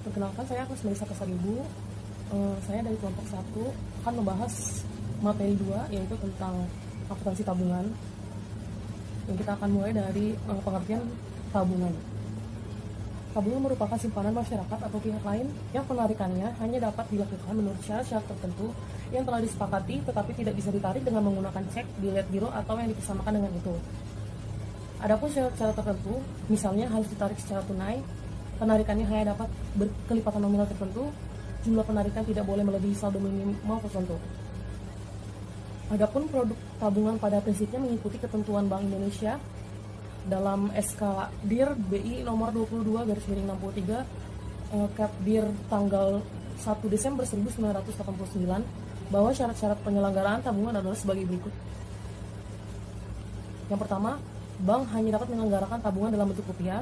Perkenalkan, saya Agnes Melisa Kesaribu. Saya dari kelompok 1 akan membahas materi 2, yaitu tentang akuntansi tabungan. Yang kita akan mulai dari pengertian tabungan. Tabungan merupakan simpanan masyarakat atau pihak lain yang penarikannya hanya dapat dilakukan menurut syarat-syarat tertentu yang telah disepakati, tetapi tidak bisa ditarik dengan menggunakan cek, bilet giro, atau yang dipersamakan dengan itu. Adapun syarat-syarat tertentu, misalnya harus ditarik secara tunai, penarikannya hanya dapat berkelipatan nominal tertentu, jumlah penarikan tidak boleh melebihi saldo minimal tertentu. Adapun produk tabungan pada prinsipnya mengikuti ketentuan Bank Indonesia dalam SK DIR BI nomor 22/63 Cap DIR tanggal 1 Desember 1989 bahwa syarat-syarat penyelenggaraan tabungan adalah sebagai berikut. Yang pertama, bank hanya dapat menyelenggarakan tabungan dalam bentuk rupiah.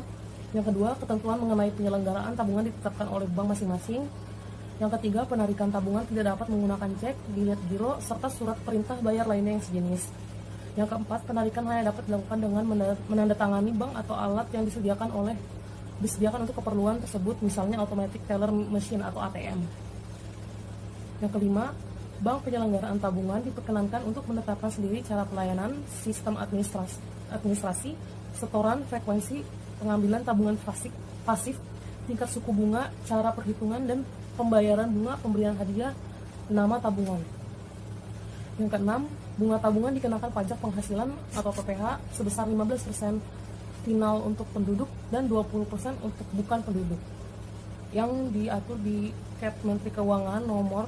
Yang kedua, ketentuan mengenai penyelenggaraan tabungan ditetapkan oleh bank masing-masing. Yang ketiga, penarikan tabungan tidak dapat menggunakan cek, bilet giro, serta surat perintah bayar lainnya yang sejenis. Yang keempat, penarikan hanya dapat dilakukan dengan menandatangani bank atau alat yang disediakan untuk keperluan tersebut, misalnya automatic teller machine atau ATM. Yang kelima, bank penyelenggaraan tabungan diperkenankan untuk menetapkan sendiri cara pelayanan, sistem administrasi, setoran, frekuensi pengambilan tabungan pasif, tingkat suku bunga, cara perhitungan dan pembayaran bunga pemberian hadiah nama tabungan. Yang keenam, bunga tabungan dikenakan pajak penghasilan atau PPh sebesar 15% final untuk penduduk dan 20% untuk bukan penduduk, yang diatur di Kep Menteri Keuangan nomor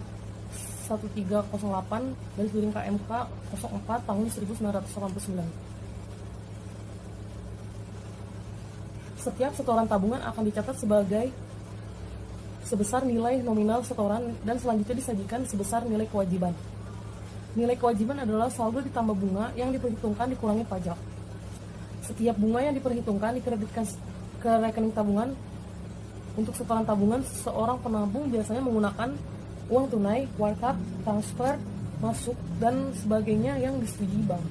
1308/KMK 04 tahun 1989. Setiap setoran tabungan akan dicatat sebesar nilai nominal setoran dan selanjutnya disajikan sebesar nilai kewajiban. Nilai kewajiban adalah saldo ditambah bunga yang diperhitungkan dikurangi pajak. Setiap bunga yang diperhitungkan dikreditkan ke rekening tabungan. Untuk setoran tabungan, seorang penabung biasanya menggunakan uang tunai, wire, transfer, masuk, dan sebagainya yang disetujui bank.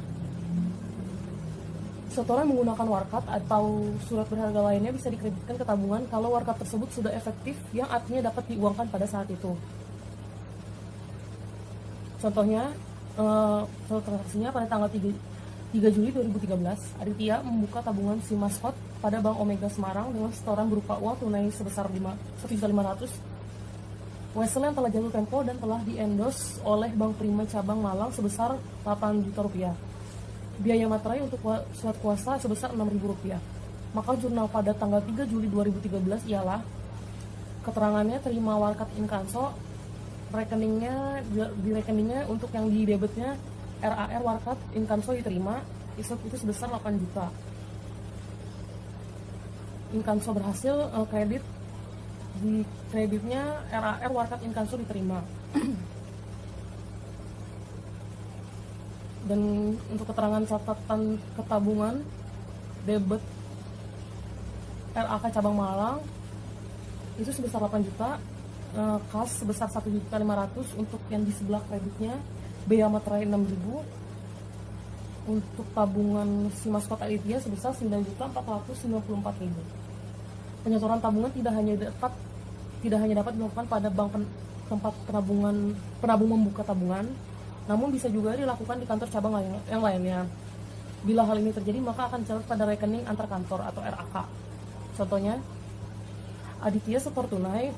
Setoran menggunakan warkat atau surat berharga lainnya bisa dikreditkan ke tabungan kalau warkat tersebut sudah efektif, yang artinya dapat diuangkan pada saat itu. Contohnya, transaksinya pada tanggal 3 Juli 2013, Aditya membuka tabungan Simaskot pada Bank Omega Semarang dengan setoran berupa uang tunai sebesar 1.500.000, Wesel yang telah jatuh tempo dan telah di-endorse oleh Bank Prima Cabang Malang sebesar 8 juta rupiah. Biaya materai untuk surat kuasa sebesar Rp6.000. Maka jurnal pada tanggal 3 Juli 2013 ialah keterangannya terima warkat inkanso, di rekeningnya untuk yang di debitnya RAR warkat inkanso diterima itu sebesar 8 juta. Inkanso berhasil kredit, di kreditnya RAR warkat inkanso diterima. Dan untuk keterangan catatan ketabungan debit RAK Cabang Malang itu sebesar 8 juta, kas sebesar 1.500.000 untuk yang di sebelah kreditnya, biaya materai 6.000. Untuk tabungan Simaskot Aditya sebesar 9.494.000. Penyetoran tabungan tidak hanya dapat dilakukan pada bank tempat penabung membuka tabungan, namun bisa juga dilakukan di kantor cabang yang lainnya. Bila hal ini terjadi, maka akan dicatat pada rekening antar kantor atau RAK. Contohnya, Aditya setor tunai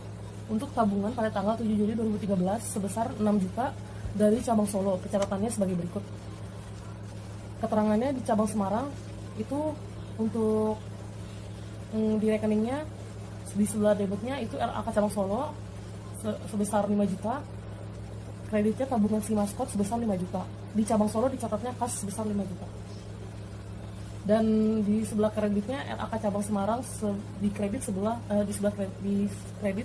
untuk tabungan pada tanggal 7 Juli 2013 sebesar 6 juta dari cabang Solo. Pencatatannya sebagai berikut. Keterangannya di cabang Semarang itu untuk di rekeningnya Di sebelah debitnya itu RAK cabang Solo sebesar 5 juta, kreditnya tabungan si maskot sebesar 5 juta. Di cabang Solo dicatatnya kas sebesar 5 juta. Dan di sebelah kreditnya RAK cabang Semarang di kredit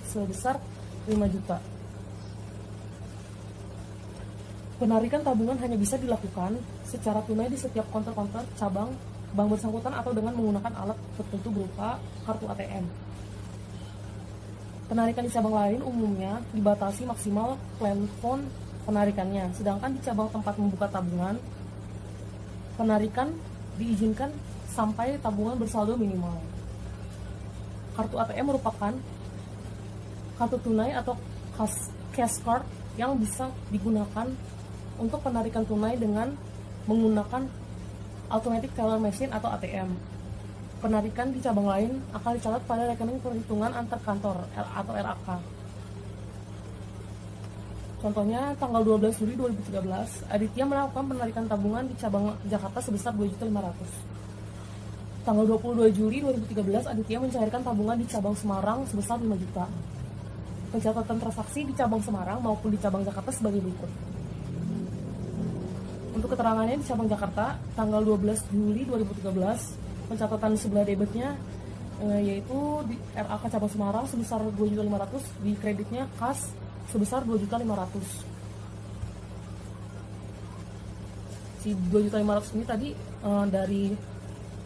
sebesar 5 juta. Penarikan tabungan hanya bisa dilakukan secara tunai di setiap konter-konter cabang bank bersangkutan atau dengan menggunakan alat tertentu berupa kartu ATM. Penarikan di cabang lain umumnya dibatasi maksimal plafon penarikannya, sedangkan di cabang tempat membuka tabungan, penarikan diizinkan sampai tabungan bersaldo minimal. Kartu ATM merupakan kartu tunai atau cash card yang bisa digunakan untuk penarikan tunai dengan menggunakan automatic teller machine atau ATM. Penarikan di cabang lain akan dicatat pada rekening perhitungan antar kantor atau RAK. Contohnya, tanggal 12 Juli 2013, Aditya melakukan penarikan tabungan di cabang Jakarta sebesar 2.500.000. Tanggal 22 Juli 2013, Aditya mencairkan tabungan di cabang Semarang sebesar 5 juta. Pencatatan transaksi di cabang Semarang maupun di cabang Jakarta sebagai berikut. Untuk keterangannya di cabang Jakarta, tanggal 12 Juli 2013, pencatatan sebelah debitnya yaitu di RAK cabang Semarang sebesar 2.500.000, di kreditnya kas sebesar 2.500.000. Si 2.500.000 ini tadi dari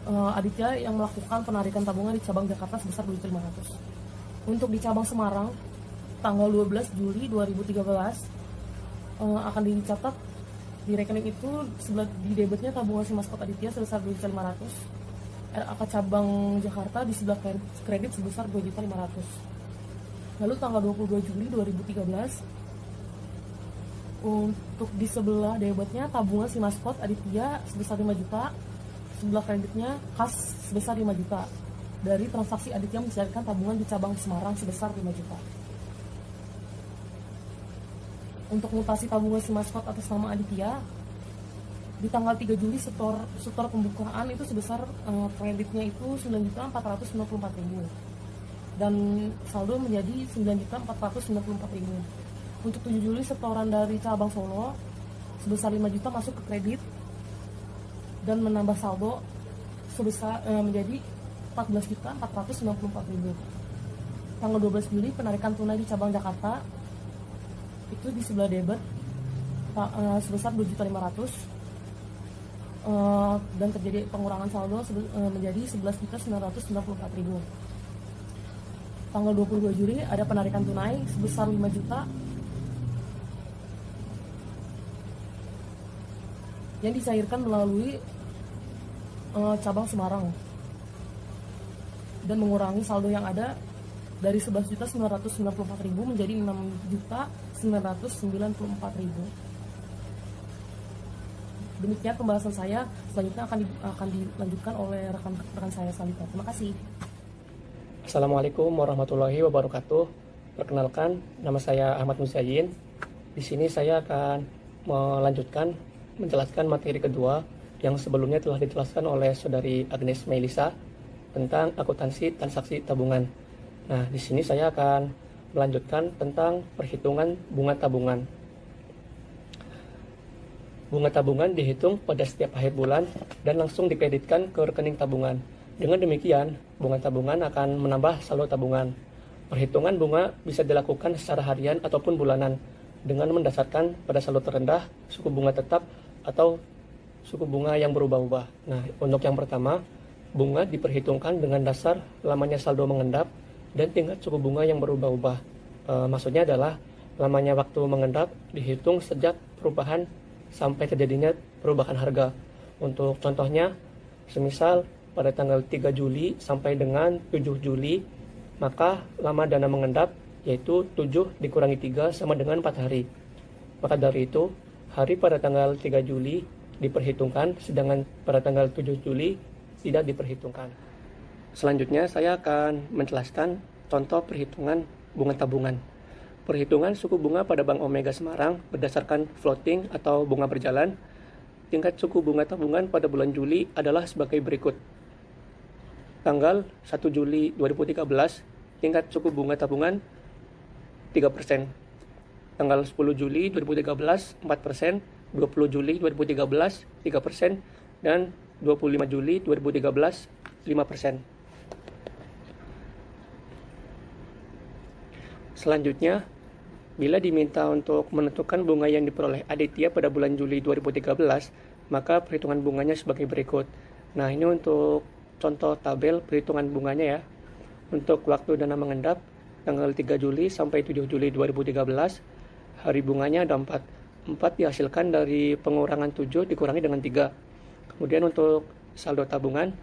Aditya yang melakukan penarikan tabungan di cabang Jakarta sebesar 2.500.000. Untuk di cabang Semarang, tanggal 12 Juli 2013 akan dicatat di rekening itu di debitnya tabungan si maskot Aditya sebesar 2.500.000. RAK cabang Jakarta di sebelah kredit sebesar 2.500.000. Lalu tanggal 22 Juli 2013 untuk di sebelah debitnya tabungan si maskot Aditya sebesar 5 juta, sebelah kreditnya kas sebesar 5 juta. Dari transaksi Aditya mencairkan tabungan di cabang Semarang sebesar 5 juta. Untuk mutasi tabungan si maskot atas nama Aditya, di tanggal 3 Juli setor pembukaan itu sebesar kreditnya itu 9.494.000 dan saldo menjadi 9.494.000. Untuk 7 Juli setoran dari cabang Solo sebesar 5 juta masuk ke kredit dan menambah saldo sebesar menjadi 14.494.000. Tanggal 12 Juli penarikan tunai di cabang Jakarta itu di sebelah debit sebesar 2.500.000 dan terjadi pengurangan saldo menjadi 11.994.000. Tanggal 22 Juli ada penarikan tunai sebesar 5 juta yang dicairkan melalui cabang Semarang dan mengurangi saldo yang ada dari 11.994.000 menjadi 6.994.000. Demikian pembahasan saya. Selanjutnya akan dilanjutkan oleh rekan saya selanjutnya. Terima kasih. Assalamualaikum warahmatullahi wabarakatuh. Perkenalkan, nama saya Ahmad Muzayyin. Di sini saya akan menjelaskan materi kedua yang sebelumnya telah dijelaskan oleh Saudari Agnes Melisa tentang akuntansi transaksi tabungan. Nah, di sini saya akan melanjutkan tentang perhitungan bunga tabungan. Bunga tabungan dihitung pada setiap akhir bulan dan langsung dikreditkan ke rekening tabungan. Dengan demikian, bunga tabungan akan menambah saldo tabungan. Perhitungan bunga bisa dilakukan secara harian ataupun bulanan dengan mendasarkan pada saldo terendah, suku bunga tetap, atau suku bunga yang berubah-ubah. Nah, untuk yang pertama, bunga diperhitungkan dengan dasar lamanya saldo mengendap dan tingkat suku bunga yang berubah-ubah. Maksudnya adalah lamanya waktu mengendap dihitung sejak perubahan sampai terjadinya perubahan harga. Untuk contohnya, semisal pada tanggal 3 Juli sampai dengan 7 Juli, maka lama dana mengendap yaitu 7 dikurangi 3 sama dengan 4 hari. Maka dari itu, hari pada tanggal 3 Juli diperhitungkan, sedangkan pada tanggal 7 Juli tidak diperhitungkan. Selanjutnya saya akan menjelaskan contoh perhitungan bunga tabungan. Perhitungan suku bunga pada Bank Omega Semarang berdasarkan floating atau bunga berjalan. Tingkat suku bunga tabungan pada bulan Juli adalah sebagai berikut. Tanggal 1 Juli 2013 tingkat suku bunga tabungan 3%. Tanggal 10 Juli 2013 4%, 20 Juli 2013 3%, dan 25 Juli 2013 5%. Selanjutnya, bila diminta untuk menentukan bunga yang diperoleh Aditya pada bulan Juli 2013, maka perhitungan bunganya sebagai berikut. Nah, ini untuk contoh tabel perhitungan bunganya ya. Untuk waktu dana mengendap, tanggal 3 Juli sampai 7 Juli 2013, hari bunganya ada 4. 4 dihasilkan dari pengurangan 7 dikurangi dengan 3. Kemudian untuk saldo tabungan,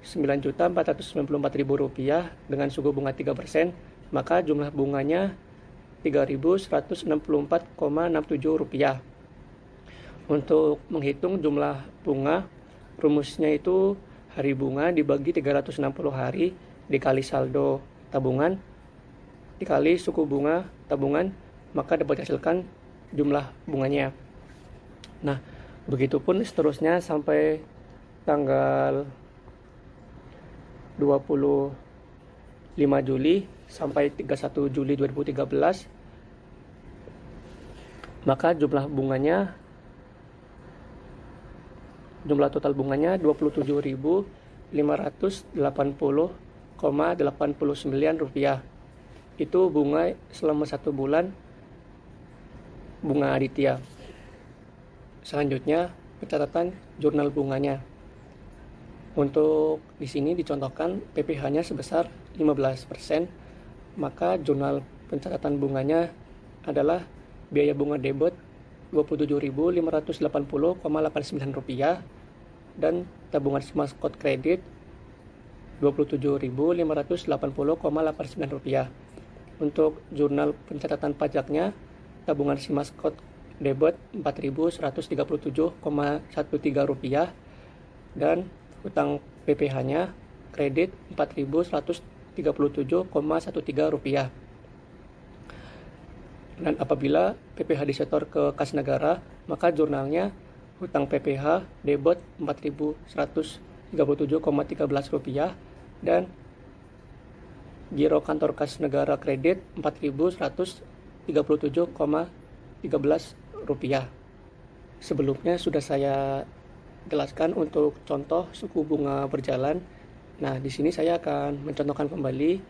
Rp9.494.000 dengan suku bunga 3%, maka jumlah bunganya Rp3.164,67. Untuk menghitung jumlah bunga, rumusnya itu hari bunga dibagi 360 hari dikali saldo tabungan dikali suku bunga tabungan, maka dapat dihasilkan jumlah bunganya. Nah, begitupun seterusnya sampai tanggal 25 Juli sampai 31 Juli 2013, maka jumlah total bunganya Rp20.580,89. Itu bunga selama 1 bulan bunga Aditya. Selanjutnya, pencatatan jurnal bunganya. Untuk di sini dicontohkan PPh-nya sebesar 15%, maka jurnal pencatatan bunganya adalah biaya bunga debit Rp27.580,89 dan tabungan maskot kredit Rp27.580,89. Untuk jurnal pencatatan pajaknya, tabungan maskot debit Rp4.137,13 dan utang PPh-nya kredit Rp4.137,13. Dan apabila PPh disetor ke kas negara, maka jurnalnya hutang PPh debit Rp4.137,13 dan giro kantor kas negara kredit Rp4.137,13. Sebelumnya sudah saya jelaskan untuk contoh suku bunga berjalan. Nah, di sini saya akan mencontohkan kembali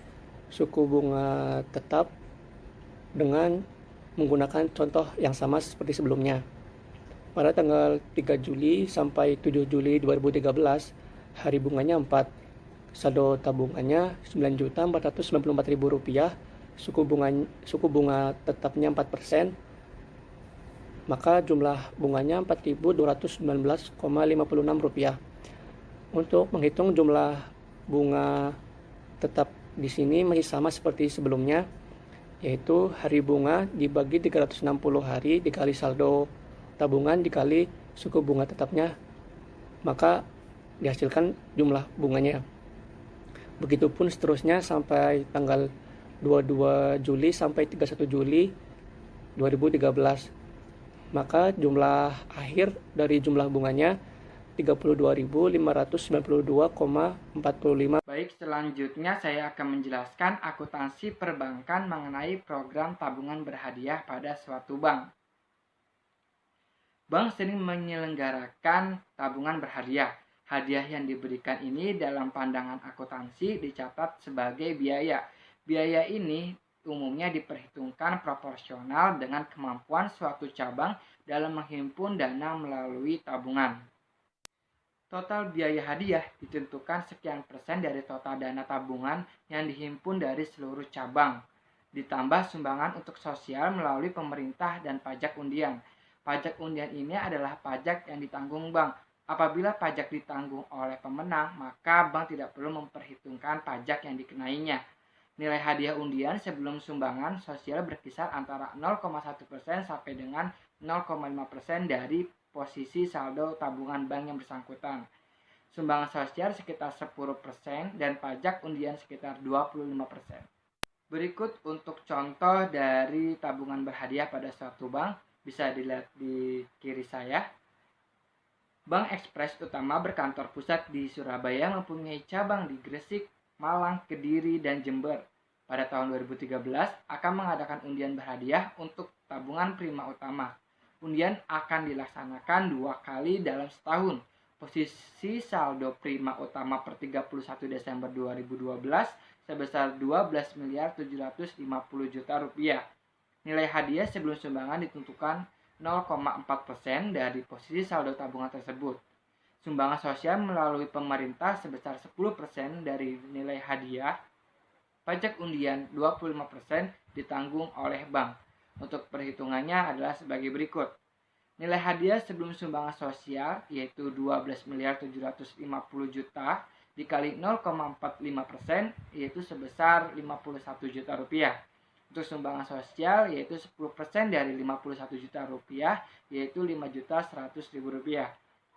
suku bunga tetap dengan menggunakan contoh yang sama seperti sebelumnya. Pada tanggal 3 Juli sampai 7 Juli 2013, hari bunganya 4. Saldo tabungannya Rp9.494.000, suku bunga tetapnya 4%, maka jumlah bunganya Rp4.219,56. Untuk menghitung jumlah bunga tetap di sini masih sama seperti sebelumnya, yaitu hari bunga dibagi 360 hari dikali saldo tabungan dikali suku bunga tetapnya, maka dihasilkan jumlah bunganya. Begitupun seterusnya sampai tanggal 22 Juli sampai 31 Juli 2013. Maka jumlah akhir dari jumlah bunganya Rp32.592,45. Baik, selanjutnya saya akan menjelaskan akuntansi perbankan mengenai program tabungan berhadiah pada suatu bank. Bank sering menyelenggarakan tabungan berhadiah. Hadiah yang diberikan ini dalam pandangan akuntansi dicatat sebagai biaya. Biaya ini umumnya diperhitungkan proporsional dengan kemampuan suatu cabang dalam menghimpun dana melalui tabungan. Total biaya hadiah ditentukan sekian persen dari total dana tabungan yang dihimpun dari seluruh cabang, ditambah sumbangan untuk sosial melalui pemerintah dan pajak undian. Pajak undian ini adalah pajak yang ditanggung bank. Apabila pajak ditanggung oleh pemenang, maka bank tidak perlu memperhitungkan pajak yang dikenainya. Nilai hadiah undian sebelum sumbangan sosial berkisar antara 0,1% sampai dengan 0,5% dari posisi saldo tabungan bank yang bersangkutan. Sumbangan sosial sekitar 10% dan pajak undian sekitar 25%. Berikut untuk contoh dari tabungan berhadiah pada suatu bank, bisa dilihat di kiri saya. Bank Ekspres Utama berkantor pusat di Surabaya, mempunyai cabang di Gresik, Malang, Kediri, dan Jember. pada tahun 2013 akan mengadakan undian berhadiah untuk tabungan prima utama. Undian akan dilaksanakan 2 kali dalam setahun. Posisi saldo prima utama per 31 Desember 2012 sebesar 12 miliar 750 juta rupiah. Nilai hadiah sebelum sumbangan ditentukan 0,4% dari posisi saldo tabungan tersebut. Sumbangan sosial melalui pemerintah sebesar 10% dari nilai hadiah. Pajak undian 25% ditanggung oleh bank. Untuk perhitungannya adalah sebagai berikut. Nilai hadiah sebelum sumbangan sosial yaitu 12 miliar 750 juta dikali 0,45% yaitu sebesar 51 juta rupiah. Untuk sumbangan sosial yaitu 10% dari 51 juta rupiah yaitu 5.100.000 rupiah.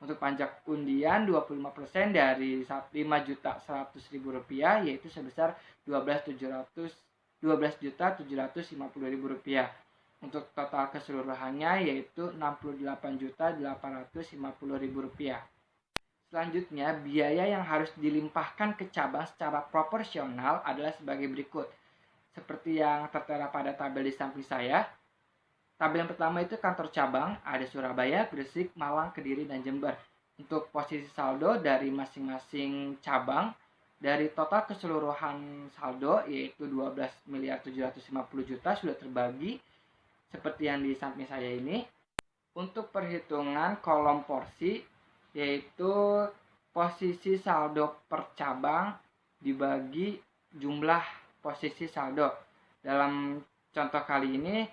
Untuk pajak undian 25% dari 5.100.000 rupiah yaitu sebesar 12.750.000 rupiah. Untuk total keseluruhannya yaitu 68.850.000 rupiah. Selanjutnya, biaya yang harus dilimpahkan ke cabang secara proporsional adalah sebagai berikut. Seperti yang tertera pada tabel di samping saya. Tabel yang pertama itu kantor cabang, ada Surabaya, Gresik, Malang, Kediri, dan Jember. Untuk posisi saldo dari masing-masing cabang, dari total keseluruhan saldo yaitu 12 miliar 750 juta sudah terbagi seperti yang di samping saya ini. Untuk perhitungan kolom porsi, yaitu posisi saldo per cabang dibagi jumlah posisi saldo. Dalam contoh kali ini,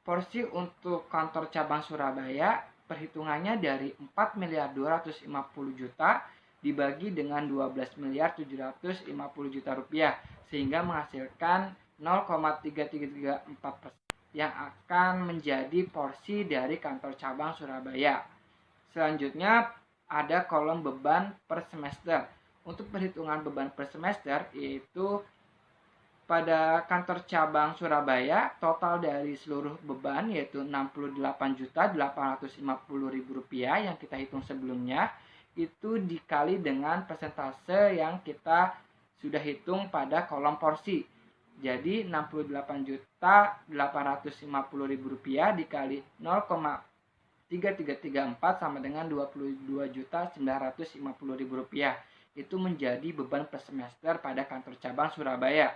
porsi untuk kantor cabang Surabaya perhitungannya dari 4 miliar 250 juta dibagi dengan 12 miliar 750 juta rupiah sehingga menghasilkan 0,3334% yang akan menjadi porsi dari kantor cabang Surabaya. Selanjutnya ada kolom beban per semester. Untuk perhitungan beban per semester yaitu pada kantor cabang Surabaya, total dari seluruh beban yaitu Rp68.850.000 yang kita hitung sebelumnya, itu dikali dengan persentase yang kita sudah hitung pada kolom porsi. Jadi Rp68.850.000 dikali 0,3334 sama dengan Rp22.950.000. Itu menjadi beban per semester pada kantor cabang Surabaya.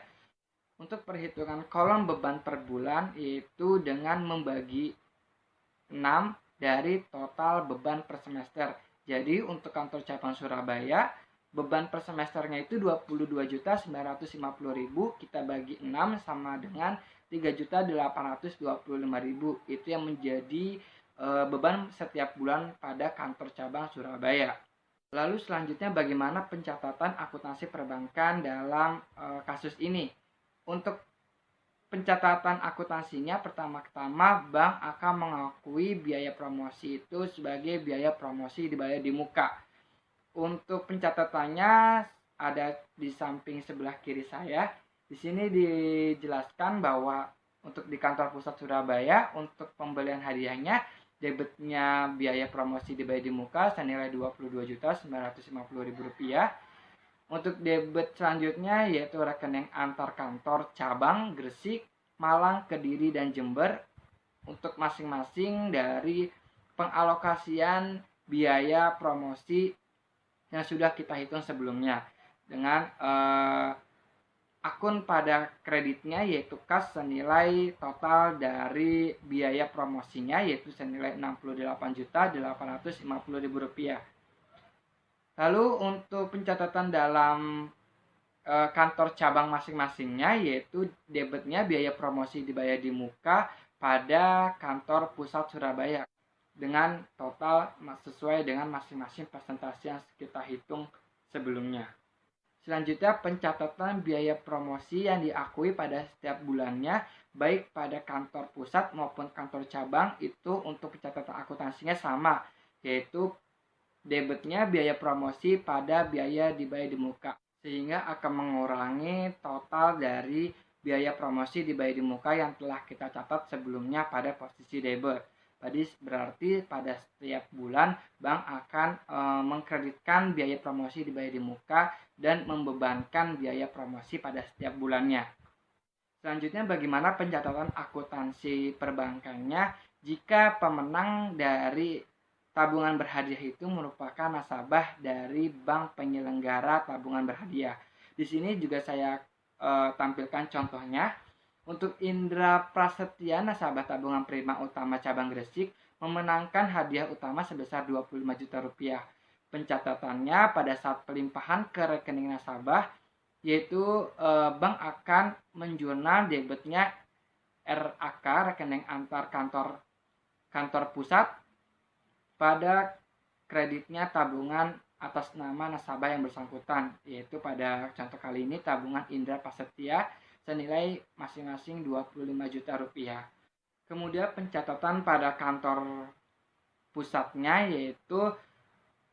Untuk perhitungan kolom beban per bulan yaitu dengan membagi 6 dari total beban per semester. Jadi untuk kantor cabang Surabaya, beban per semesternya itu Rp22.950.000, kita bagi 6 sama dengan Rp3.825.000. Itu yang menjadi beban setiap bulan pada kantor cabang Surabaya. Lalu selanjutnya bagaimana pencatatan akuntansi perbankan dalam kasus ini? Untuk pencatatan akuntansinya, pertama-tama bank akan mengakui biaya promosi itu sebagai biaya promosi dibayar di muka. Untuk pencatatannya ada di samping sebelah kiri saya. Di sini dijelaskan bahwa untuk di kantor pusat Surabaya, untuk pembelian hadiahnya, debitnya biaya promosi dibayar di muka senilai Rp22.950.000. Untuk debit selanjutnya yaitu rekening antar kantor cabang Gresik, Malang, Kediri, dan Jember untuk masing-masing dari pengalokasian biaya promosi yang sudah kita hitung sebelumnya dengan akun pada kreditnya yaitu kas senilai total dari biaya promosinya yaitu senilai Rp68.850.000. Lalu untuk pencatatan dalam kantor cabang masing-masingnya yaitu debitnya biaya promosi dibayar di muka pada kantor pusat Surabaya dengan total sesuai dengan masing-masing persentase yang kita hitung sebelumnya. Selanjutnya pencatatan biaya promosi yang diakui pada setiap bulannya baik pada kantor pusat maupun kantor cabang itu untuk pencatatan akuntansinya sama yaitu debitnya biaya promosi pada biaya dibayar di muka sehingga akan mengurangi total dari biaya promosi dibayar di muka yang telah kita catat sebelumnya pada posisi debit. Berarti pada setiap bulan bank akan mengkreditkan biaya promosi dibayar di muka dan membebankan biaya promosi pada setiap bulannya. Selanjutnya, bagaimana pencatatan akuntansi perbankannya jika pemenang dari tabungan berhadiah itu merupakan nasabah dari bank penyelenggara tabungan berhadiah. Di sini juga saya tampilkan contohnya. Untuk Indra Prasetya, nasabah tabungan Prima Utama cabang Gresik, memenangkan hadiah utama sebesar 25 juta rupiah. Pencatatannya pada saat pelimpahan ke rekening nasabah, yaitu bank akan menjurnal debitnya RAK, rekening antar kantor pusat, pada kreditnya tabungan atas nama nasabah yang bersangkutan, yaitu pada contoh kali ini tabungan Indra Prasetya senilai masing-masing 25 juta rupiah. Kemudian pencatatan pada kantor pusatnya, yaitu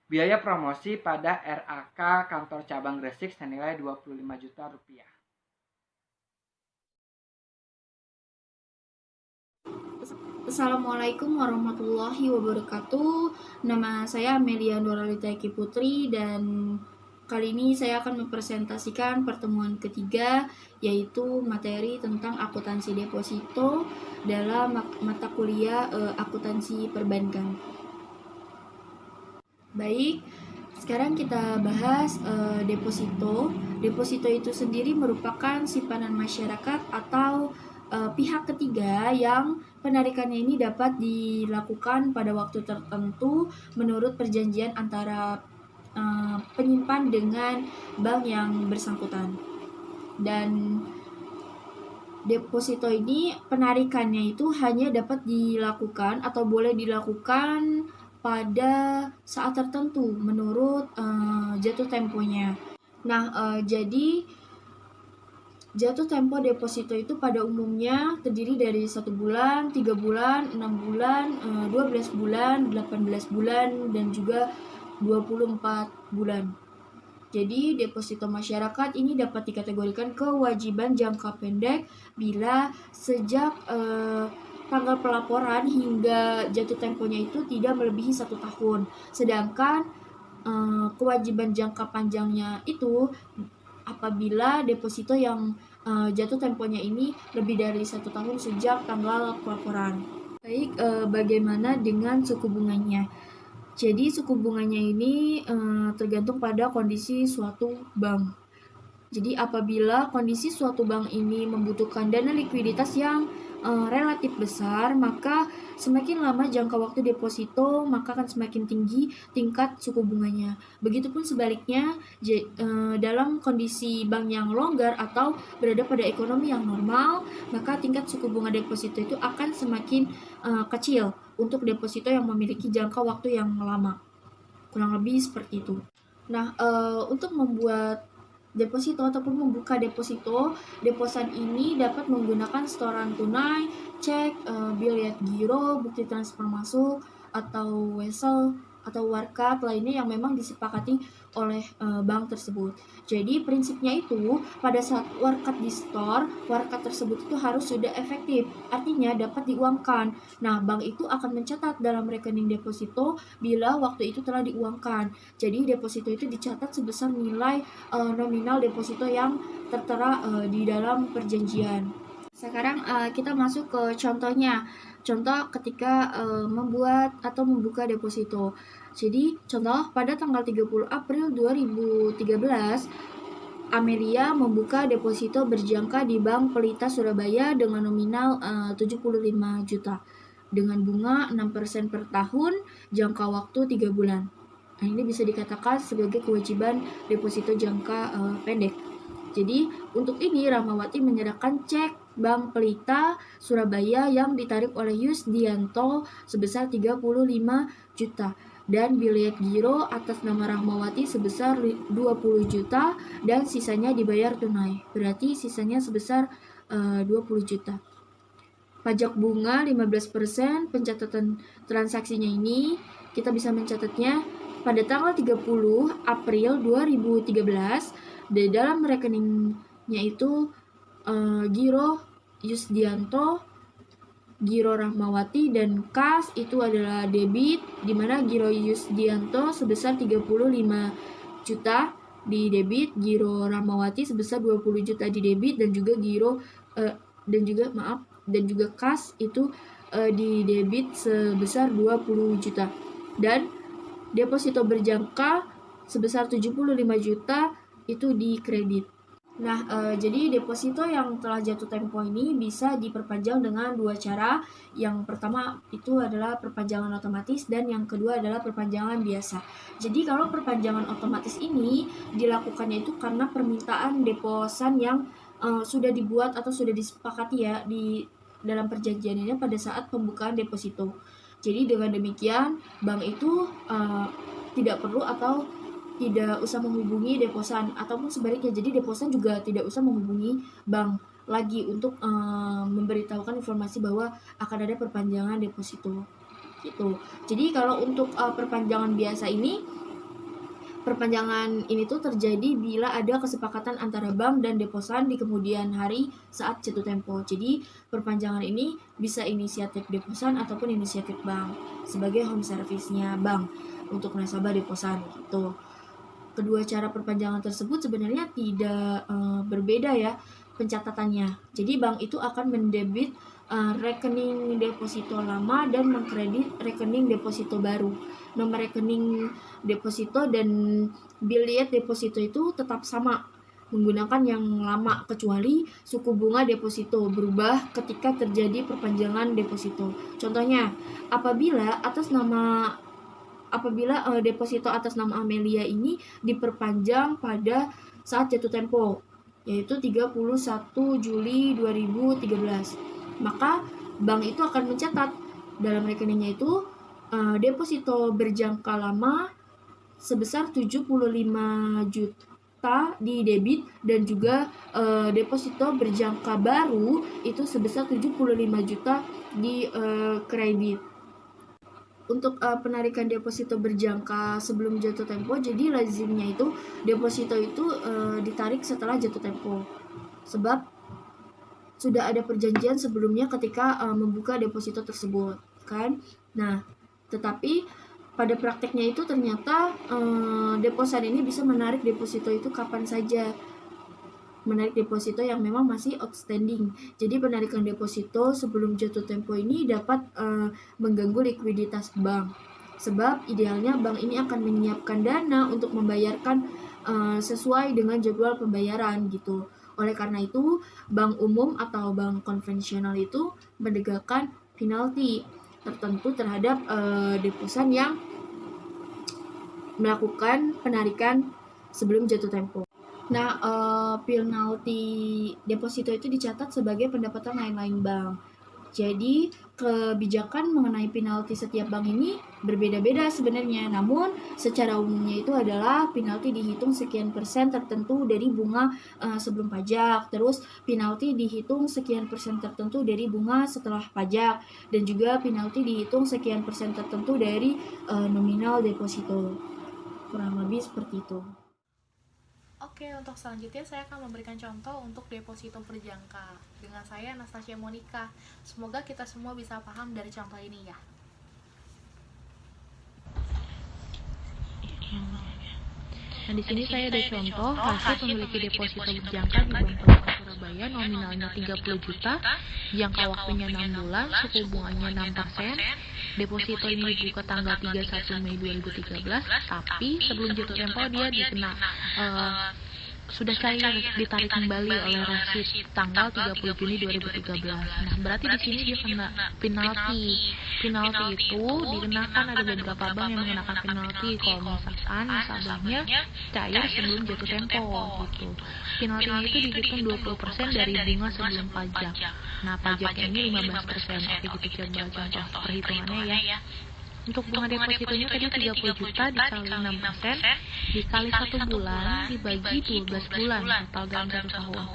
biaya promosi pada RAK kantor cabang Gresik senilai 25 juta rupiah. Assalamualaikum warahmatullahi wabarakatuh. Nama saya Amelia Nuralita Eki Putri dan kali ini saya akan mempresentasikan pertemuan ketiga, yaitu materi tentang akuntansi deposito dalam mata kuliah akuntansi perbankan. Baik, sekarang kita bahas deposito. Deposito itu sendiri merupakan simpanan masyarakat atau pihak ketiga yang penarikannya ini dapat dilakukan pada waktu tertentu menurut perjanjian antara penyimpan dengan bank yang bersangkutan. Dan deposito ini penarikannya itu hanya dapat dilakukan atau boleh dilakukan pada saat tertentu menurut jatuh temponya. Nah, jadi jatuh tempo deposito itu pada umumnya terdiri dari 1 bulan, 3 bulan, 6 bulan, 12 bulan, 18 bulan, dan juga 24 bulan. Jadi deposito masyarakat ini dapat dikategorikan kewajiban jangka pendek bila sejak tanggal pelaporan hingga jatuh temponya itu tidak melebihi 1 tahun. Sedangkan kewajiban jangka panjangnya itu apabila deposito yang jatuh temponya ini lebih dari 1 tahun sejak tanggal pelaporan. Baik, bagaimana dengan suku bunganya? Jadi suku bunganya ini tergantung pada kondisi suatu bank. Jadi apabila kondisi suatu bank ini membutuhkan dana likuiditas yang relatif besar, maka semakin lama jangka waktu deposito, maka akan semakin tinggi tingkat suku bunganya. Begitupun sebaliknya, dalam kondisi bank yang longgar atau berada pada ekonomi yang normal, maka tingkat suku bunga deposito itu akan semakin kecil untuk deposito yang memiliki jangka waktu yang lama. Kurang lebih seperti itu. Nah, untuk membuat deposito ataupun membuka deposito, deposan ini dapat menggunakan setoran tunai, cek, bilet giro, bukti transfer masuk, atau wesel atau warkat lainnya yang memang disepakati oleh bank tersebut. Jadi prinsipnya itu pada saat warkat di store, warkat tersebut itu harus sudah efektif, artinya dapat diuangkan. Nah, bank itu akan mencatat dalam rekening deposito bila waktu itu telah diuangkan. Jadi deposito itu dicatat sebesar nilai nominal deposito yang tertera di dalam perjanjian. Sekarang kita masuk ke contohnya. Contoh ketika membuat atau membuka deposito. Jadi, contoh pada tanggal 30 April 2013, Amelia membuka deposito berjangka di Bank Pelita Surabaya dengan nominal 75 juta dengan bunga 6% per tahun, jangka waktu 3 bulan. Nah, ini bisa dikatakan sebagai kewajiban deposito jangka pendek. Jadi, untuk ini Rahmawati menyerahkan cek Bank Pelita Surabaya yang ditarik oleh Yusdianto sebesar 35 juta dan bilet giro atas nama Rahmawati sebesar 20 juta dan sisanya dibayar tunai. Berarti sisanya sebesar 20 juta. Pajak bunga 15%, pencatatan transaksinya ini kita bisa mencatatnya pada tanggal 30 April 2013 di dalam rekeningnya itu giro Yusdianto, giro Rahmawati, dan kas itu adalah debit, di mana giro Yusdianto sebesar 35 juta di debit, giro Rahmawati sebesar 20 juta di debit, dan juga giro dan juga kas itu di debit sebesar 20 juta dan deposito berjangka sebesar 75 juta itu di kredit. Nah, jadi deposito yang telah jatuh tempo ini bisa diperpanjang dengan dua cara. Yang pertama itu adalah perpanjangan otomatis dan yang kedua adalah perpanjangan biasa. Jadi kalau perpanjangan otomatis ini dilakukannya itu karena permintaan deposan yang sudah dibuat atau sudah disepakati ya di dalam perjanjiannya pada saat pembukaan deposito. Jadi dengan demikian bank itu tidak perlu atau tidak usah menghubungi deposan ataupun sebaliknya, jadi deposan juga tidak usah menghubungi bank lagi untuk memberitahukan informasi bahwa akan ada perpanjangan deposito gitu. Jadi kalau untuk perpanjangan biasa ini, perpanjangan ini tuh terjadi bila ada kesepakatan antara bank dan deposan di kemudian hari saat jatuh tempo. Jadi perpanjangan ini bisa inisiatif deposan ataupun inisiatif bank sebagai home service-nya bank untuk nasabah deposan gitu. Kedua cara perpanjangan tersebut sebenarnya tidak berbeda ya pencatatannya. Jadi bank itu akan mendebit rekening deposito lama dan mengkredit rekening deposito baru. Nomor rekening deposito dan biliet deposito itu tetap sama menggunakan yang lama kecuali suku bunga deposito berubah ketika terjadi perpanjangan deposito. Contohnya, apabila deposito atas nama Amelia ini diperpanjang pada saat jatuh tempo, yaitu 31 Juli 2013. Maka bank itu akan mencatat dalam rekeningnya itu deposito berjangka lama sebesar 75 juta di debit dan juga deposito berjangka baru itu sebesar 75 juta di kredit. Untuk penarikan deposito berjangka sebelum jatuh tempo, jadi lazimnya itu deposito itu ditarik setelah jatuh tempo, sebab sudah ada perjanjian sebelumnya ketika membuka deposito tersebut, kan? Nah, tetapi pada prakteknya itu ternyata deposan ini bisa menarik deposito itu kapan saja. Menarik deposito yang memang masih outstanding. Jadi penarikan deposito sebelum jatuh tempo ini dapat mengganggu likuiditas bank. Sebab idealnya bank ini akan menyiapkan dana untuk membayarkan sesuai dengan jadwal pembayaran gitu. Oleh karena itu, bank umum atau bank konvensional itu menegakkan penalti tertentu terhadap deposan yang melakukan penarikan sebelum jatuh tempo. Nah, penalti deposito itu dicatat sebagai pendapatan lain-lain bank. Jadi, kebijakan mengenai penalti setiap bank ini berbeda-beda sebenarnya. Namun, secara umumnya itu adalah penalti dihitung sekian persen tertentu dari bunga sebelum pajak. Terus, penalti dihitung sekian persen tertentu dari bunga setelah pajak. Dan juga penalti dihitung sekian persen tertentu dari nominal deposito. Kurang lebih seperti itu. Oke, untuk selanjutnya saya akan memberikan contoh untuk deposito berjangka. Dengan saya Anastasia Monica. Semoga kita semua bisa paham dari contoh ini ya. Nah, di sini saya ada contoh hasil memiliki deposito berjangka di Bank Pembangunan Surabaya nominalnya 30 juta, jangka waktunya 6 bulan, suku bunganya 6%. Deposito ini dibuka tanggal 31 Mei 2013, tapi sebelum jatuh tempo dia dikena sudah cair ditarik kembali oleh resit tanggal 30 Juni 2013. Nah, berarti di sini dia kena penalti. Penalti itu dikenakan ada beberapa bank yang mengenakan penalti kalau misalkan nasabahnya cair sebelum jatuh tempo gitu. Penaltinya itu dihitung 20% dari bunga sebelum pajak. Nah, pajaknya ini 15%. Oke, kita coba contoh perhitungannya ya. Untuk bunga depositonya tadi 30 juta dikali 6%, dikali 1 bulan, dibagi 12 bulan, total dalam 1 tahun.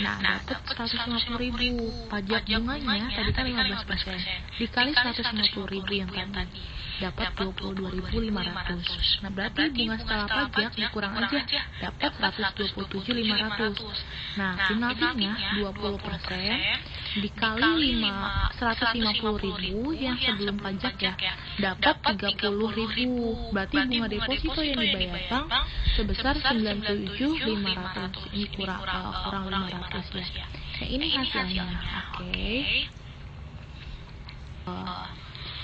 Nah, dapat 150.000. Pajak bunganya tadi kan 15%, dikali 150.000 yang tadi, dapat 22.500. Nah, berarti bunga setelah pajak dikurang aja, dapat 127.500. Nah, penaltinya 20%, dikali 150.000 yang sebelum pajak ya, dapat 30.000. Berarti bunga deposito yang dibayar bank sebesar 97.500. Ini kurang 500 ya. Ya, ini hasilnya. Oke.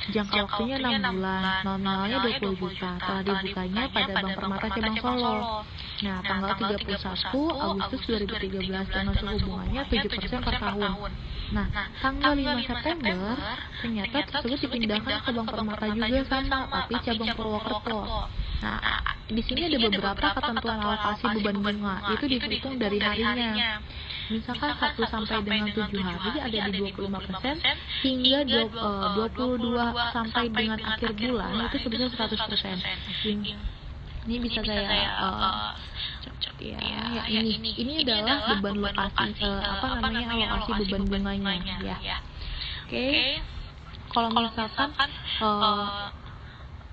Jangka waktunya 6 bulan, nominalnya 20 juta, telah dibukanya pada Bank Permata Cabang Solo. Nah, tanggal 31 Agustus 2013 dengan suku bunganya 7% per tahun. Nah, tanggal 5 September, ternyata tersebut dipindahkan ke Bank Permata juga sama, tapi cabang Purwokerto. Nah, di sini ada beberapa ketentuan alokasi beban bunga, itu dihitung dari harinya. Misalkan 1 sampai dengan 7 hari ada di 25%, hingga 22 sampai dengan akhir bulan itu sebesar 100%. Ini bisa saya ini adalah beban lokasi alokasi beban bunganya ya. Oke. Kalau misalkan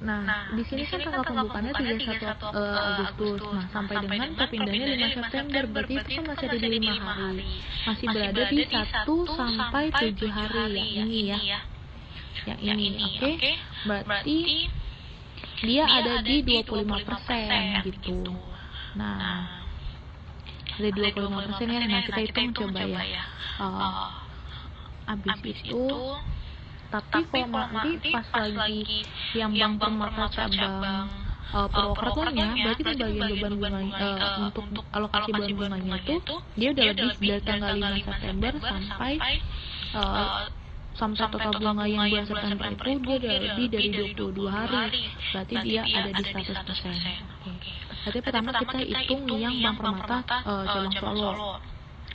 nah, di sini kan tanggal pembukaannya 31 Agustus. Nah, sampai dengan perpindahannya 5 September. Berarti itu kan masih ada di 5 hari. Masih berada di 1 sampai 7 hari yang ini ya. Yang ini, oke. Berarti dia ada di 25% gitu. Nah, ada 25% ya. Nah, kita hitung coba ya. Habis itu tapi kalau nanti pas lagi yang Bank Permata cabang Purwokertonya, berarti pembagian beban bunganya untuk alokasi beban bunganya itu dia udah lebih dari tanggal 5 September sampai total bunga yang bulan September itu dia udah lebih dari 22 hari. Berarti dia ada di 100%. Berarti pertama kita hitung yang Bank Permata cabang Solo.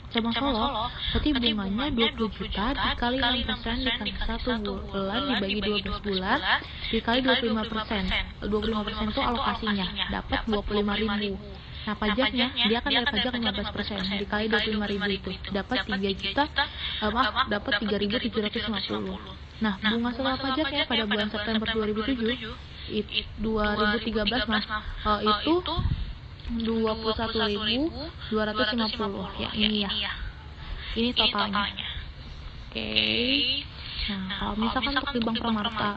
Cabang Solo, berarti bunganya 20 juta dikali 6% dikali 1 bulan dibagi 12 bulan dikali 25%. 25% itu alokasinya, dapat 25.000. Nah, pajaknya, dia akan dari pajak 15%, dikali 25.000 itu, dapat 3 juta, dapat 3.750. Nah, bunga setelah pajaknya pada bulan September 2013 itu 21.250 ya ini ya. Ini totalnya. Oke. Nah, kalau misalkan untuk di Bank Permata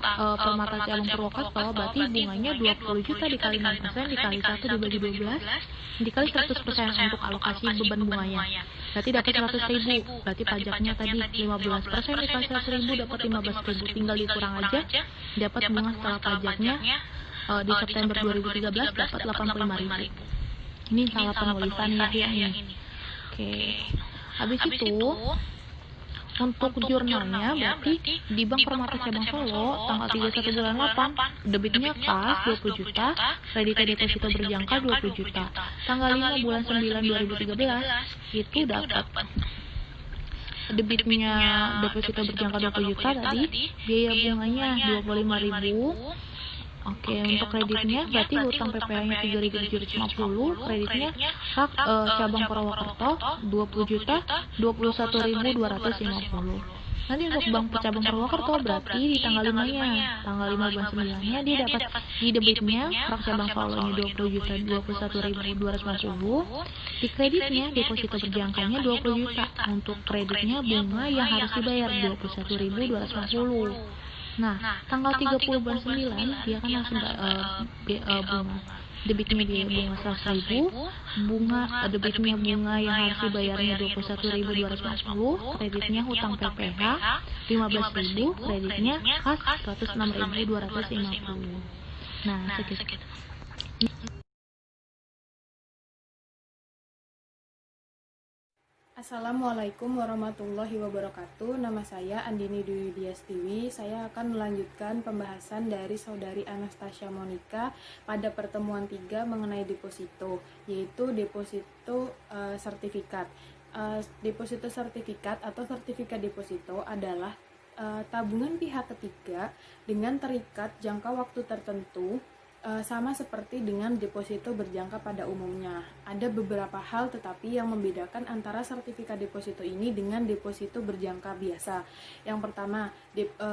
cabang Purwokerto berarti bunganya 20 juta dikali 6% dikali 1 dibagi 12 dikali 100% untuk alokasi beban bunganya. Berarti dapat 100.000. Berarti pajaknya tadi 15% dikali 100.000 dapat 15.000. Tinggal dikurang aja dapat bunga setelah pajaknya di September 2013 dapat 85.000. Ini salah penulisan ya ini. Oke. Habis itu untuk jurnalnya berarti di Bank Permata Cabang Solo tanggal 31 bulan 8 debitnya kas 20 juta, kreditnya deposito berjangka 20 juta. Tanggal 5 bulan 9 2013 itu dapat debitnya deposito berjangka 20 juta tadi, biaya bunganya 25.000. Oke, untuk kreditnya berarti hutang PPh-nya 3.750, kreditnya cabang Purwokerto 20 juta 21.250. Nanti untuk Bank Cabang Purwokerto berarti di tanggal 5-nya, tanggal 5 bulan 9-nya dia dapat di debitnya cabang Solonya 20 juta 21.250, di kreditnya deposito berjangkanya 20 juta, untuk kreditnya bunga yang harus dibayar 21.250. Nah, tanggal 30 bulan 9 dia kan langsung bunga debitnya dia bunga 100.000, debitnya bunga yang harus dibayarnya 21.250, kreditnya hutang PPh 15.000, kreditnya kas 106.250. Nah, segitu. Assalamualaikum warahmatullahi wabarakatuh. Nama saya Andini Dwi Diastiwi. Saya akan melanjutkan pembahasan dari saudari Anastasia Monika pada pertemuan 3 mengenai deposito, yaitu deposito sertifikat. Deposito sertifikat atau sertifikat deposito adalah tabungan pihak ketiga dengan terikat jangka waktu tertentu, sama seperti dengan deposito berjangka pada umumnya. Ada beberapa hal tetapi yang membedakan antara sertifikat deposito ini dengan deposito berjangka biasa. Yang pertama,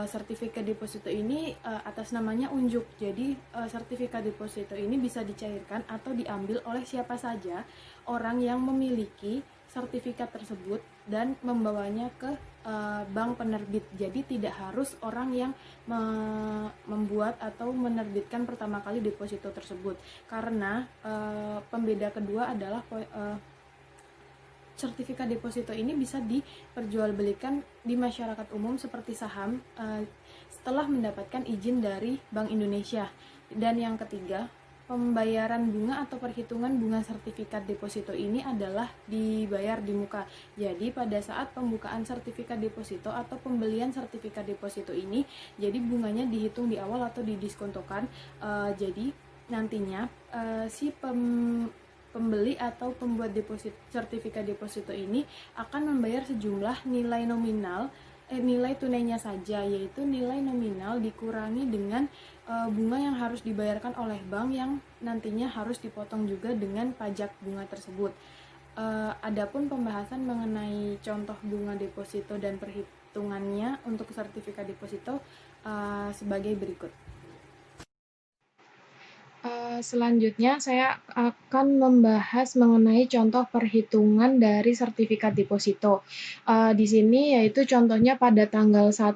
sertifikat deposito ini atas namanya unjuk. Jadi sertifikat deposito ini bisa dicairkan atau diambil oleh siapa saja orang yang memiliki sertifikat tersebut dan membawanya ke bank penerbit. Jadi tidak harus orang yang membuat atau menerbitkan pertama kali deposito tersebut. Karena pembeda kedua adalah sertifikat deposito ini bisa diperjualbelikan di masyarakat umum seperti saham setelah mendapatkan izin dari Bank Indonesia. Dan yang ketiga, pembayaran bunga atau perhitungan bunga sertifikat deposito ini adalah dibayar di muka. Jadi pada saat pembukaan sertifikat deposito atau pembelian sertifikat deposito ini, jadi bunganya dihitung di awal atau didiskontokan. Jadi nantinya si pembeli atau pembuat sertifikat deposito ini akan membayar sejumlah nilai nominal nilai tunainya saja, yaitu nilai nominal dikurangi dengan bunga yang harus dibayarkan oleh bank yang nantinya harus dipotong juga dengan pajak bunga tersebut. Adapun pembahasan mengenai contoh bunga deposito dan perhitungannya untuk sertifikat deposito sebagai berikut. Selanjutnya saya akan membahas mengenai contoh perhitungan dari sertifikat deposito. Di sini yaitu contohnya pada tanggal 1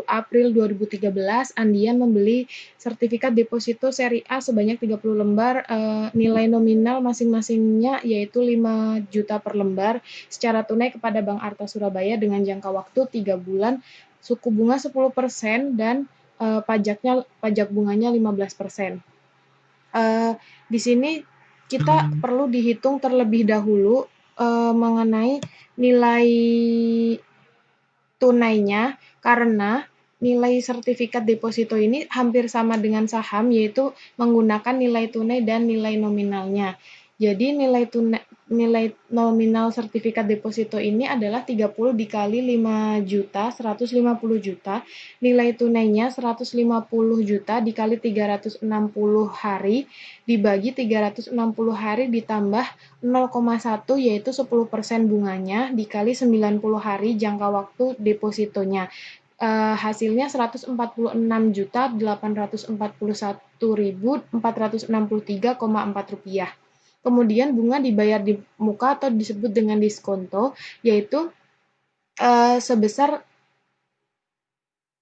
April 2013, Andian membeli sertifikat deposito seri A sebanyak 30 lembar, nilai nominal masing-masingnya yaitu 5 juta per lembar secara tunai kepada Bank Arta Surabaya dengan jangka waktu 3 bulan, suku bunga 10% dan pajak bunganya 15%. Di sini kita perlu dihitung terlebih dahulu mengenai nilai tunainya, karena nilai sertifikat deposito ini hampir sama dengan saham, yaitu menggunakan nilai tunai dan nilai nominalnya. Jadi nilai nominal sertifikat deposito ini adalah 30 dikali 5 juta, 150 juta. Nilai tunainya 150 juta dikali 360 hari, dibagi 360 hari ditambah 0,1 yaitu 10% bunganya, dikali 90 hari jangka waktu depositonya. Hasilnya 146.841.463,4 rupiah. Kemudian bunga dibayar di muka atau disebut dengan diskonto, yaitu sebesar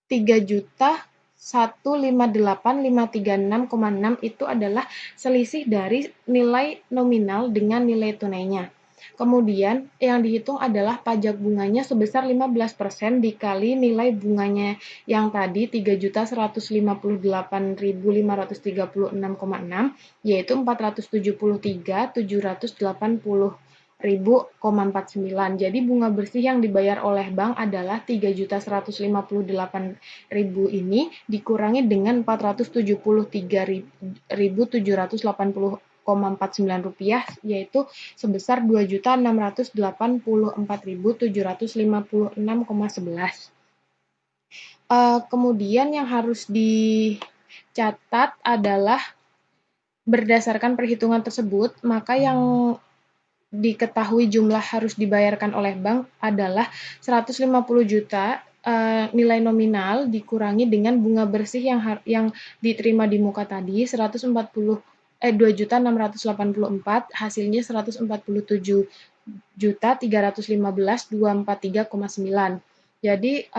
3.158.536,6 itu adalah selisih dari nilai nominal dengan nilai tunainya. Kemudian yang dihitung adalah pajak bunganya sebesar 15% dikali nilai bunganya yang tadi 3.158.536,6 yaitu 473.780.000,49. Jadi bunga bersih yang dibayar oleh bank adalah 3.158.000 ini dikurangi dengan 473.780,49 rupiah, yaitu sebesar 2.684.756,11. Kemudian yang harus dicatat adalah berdasarkan perhitungan tersebut, maka yang diketahui jumlah harus dibayarkan oleh bank adalah 150 juta nilai nominal dikurangi dengan bunga bersih yang diterima di muka tadi 2.684, hasilnya 147.315.243,9. Jadi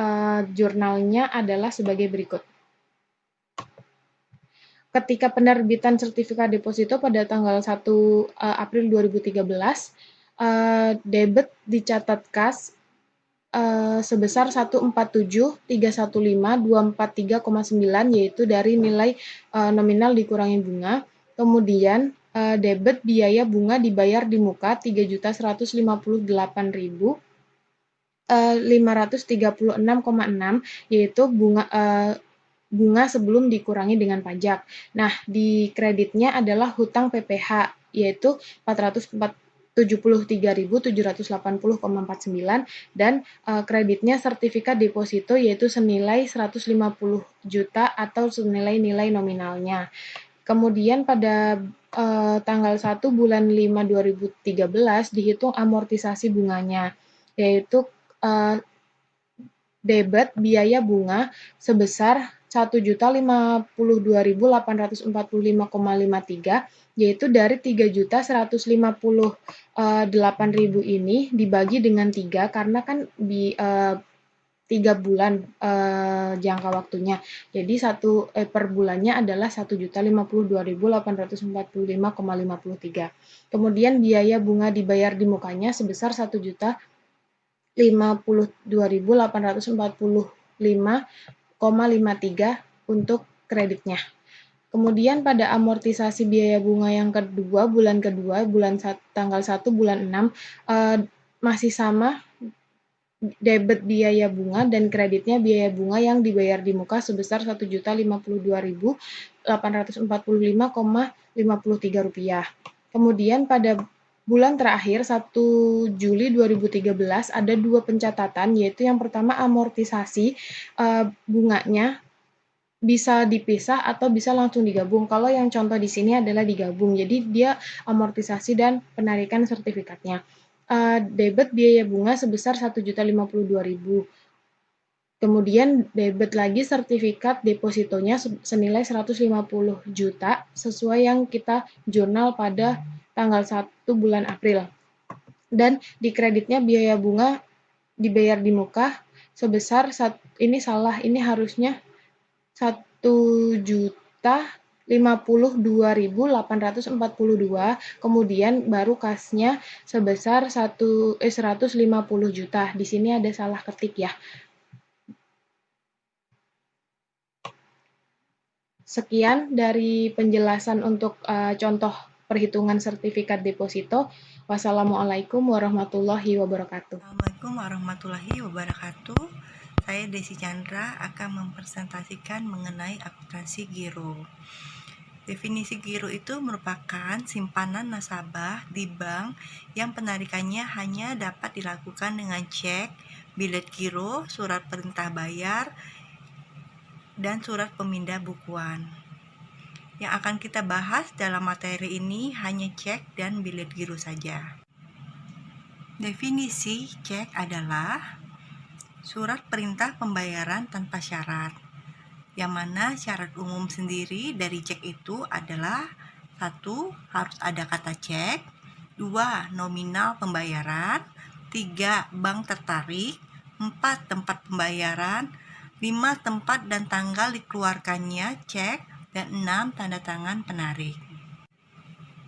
jurnalnya adalah sebagai berikut. Ketika penerbitan sertifikat deposito pada tanggal 1 April 2013, debit dicatat kas sebesar 147.315.243,9 yaitu dari nilai nominal dikurangi bunga. Kemudian debit biaya bunga dibayar di muka 3.158.536,6 yaitu bunga sebelum dikurangi dengan pajak. Nah, di kreditnya adalah hutang PPH yaitu 473.780,49 dan kreditnya sertifikat deposito yaitu senilai 150 juta atau senilai nilai nominalnya. Kemudian pada tanggal 1 bulan 5 2013 dihitung amortisasi bunganya, yaitu debit biaya bunga sebesar 1.052.845,53 yaitu dari 3.158.000 ini dibagi dengan 3 karena kan 3 bulan jangka waktunya. Jadi per bulannya adalah 1.052.845,53. Kemudian biaya bunga dibayar di mukanya sebesar 1.052.845,53 untuk kreditnya. Kemudian pada amortisasi biaya bunga yang kedua, tanggal 1 bulan 6, masih sama debit biaya bunga dan kreditnya biaya bunga yang dibayar di muka sebesar Rp1.052.845,53. Kemudian pada bulan terakhir 1 Juli 2013 ada 2 pencatatan, yaitu yang pertama amortisasi bunganya bisa dipisah atau bisa langsung digabung. Kalau yang contoh di sini adalah digabung, jadi dia amortisasi dan penarikan sertifikatnya. Debit biaya bunga sebesar 1.052.000. Kemudian debit lagi sertifikat depositonya senilai 150 juta sesuai yang kita jurnal pada tanggal 1 bulan April. Dan di kreditnya biaya bunga dibayar di muka sebesar ini harusnya 1.052.842, kemudian baru kasnya sebesar 150 juta. Di sini ada salah ketik ya. Sekian dari penjelasan untuk contoh perhitungan sertifikat deposito. Wassalamualaikum warahmatullahi wabarakatuh. Assalamualaikum warahmatullahi wabarakatuh. Saya Desi Chandra akan mempresentasikan mengenai akuntansi giro. Definisi giro itu merupakan simpanan nasabah di bank yang penarikannya hanya dapat dilakukan dengan cek, bilet giro, surat perintah bayar, dan surat pemindah bukuan. Yang akan kita bahas dalam materi ini hanya cek dan bilet giro saja. Definisi cek adalah surat perintah pembayaran tanpa syarat, yang mana syarat umum sendiri dari cek itu adalah 1. Harus ada kata cek, 2. Nominal pembayaran, 3. Bank tertarik, 4. Tempat pembayaran, 5. Tempat dan tanggal dikeluarkannya cek, dan 6. Tanda tangan penarik.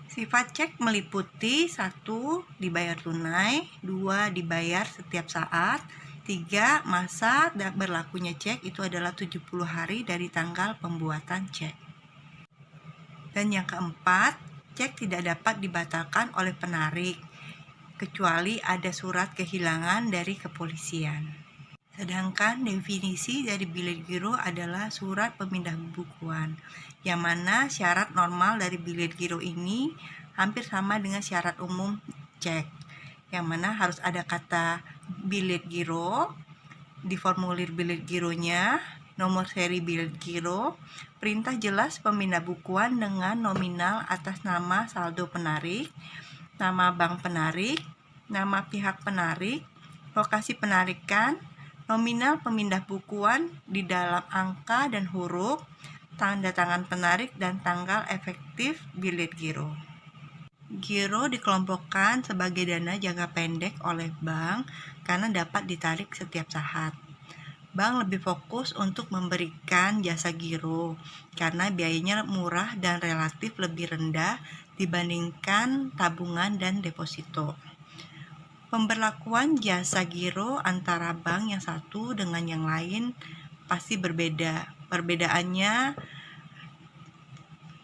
Sifat cek meliputi 1. Dibayar tunai, 2. Dibayar setiap saat, 3. Masa berlakunya cek itu adalah 70 hari dari tanggal pembuatan cek. Dan yang keempat, cek tidak dapat dibatalkan oleh penarik, kecuali ada surat kehilangan dari kepolisian. Sedangkan definisi dari bilet giro adalah surat pemindah bukuan, yang mana syarat normal dari bilet giro ini hampir sama dengan syarat umum cek, yang mana harus ada kata bilet giro, di formulir bilet gironya, nomor seri bilet giro, perintah jelas pemindah bukuan dengan nominal atas nama saldo penarik, nama bank penarik, nama pihak penarik, lokasi penarikan, nominal pemindah bukuan di dalam angka dan huruf, tanda tangan penarik, dan tanggal efektif bilet giro. Giro dikelompokkan sebagai dana jangka pendek oleh bank karena dapat ditarik setiap saat. Bank lebih fokus untuk memberikan jasa giro karena biayanya murah dan relatif lebih rendah dibandingkan tabungan dan deposito. Pemberlakuan jasa giro antara bank yang satu dengan yang lain pasti berbeda. Perbedaannya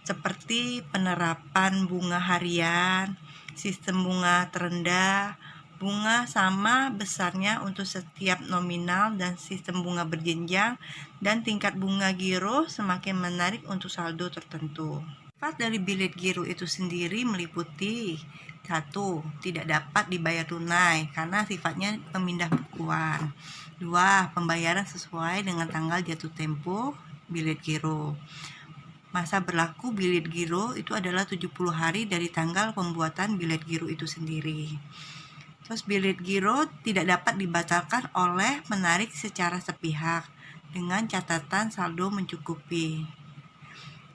seperti penerapan bunga harian, sistem bunga terendah, bunga sama besarnya untuk setiap nominal dan sistem bunga berjenjang, dan tingkat bunga giro semakin menarik untuk saldo tertentu. Sifat dari bilet giro itu sendiri meliputi 1. Tidak dapat dibayar tunai karena sifatnya pemindah bukuan. 2. Pembayaran sesuai dengan tanggal jatuh tempo bilet giro. Masa berlaku bilet giro itu adalah 70 hari dari tanggal pembuatan bilet giro itu sendiri. Terus bilet giro tidak dapat dibatalkan oleh penarik secara sepihak dengan catatan saldo mencukupi.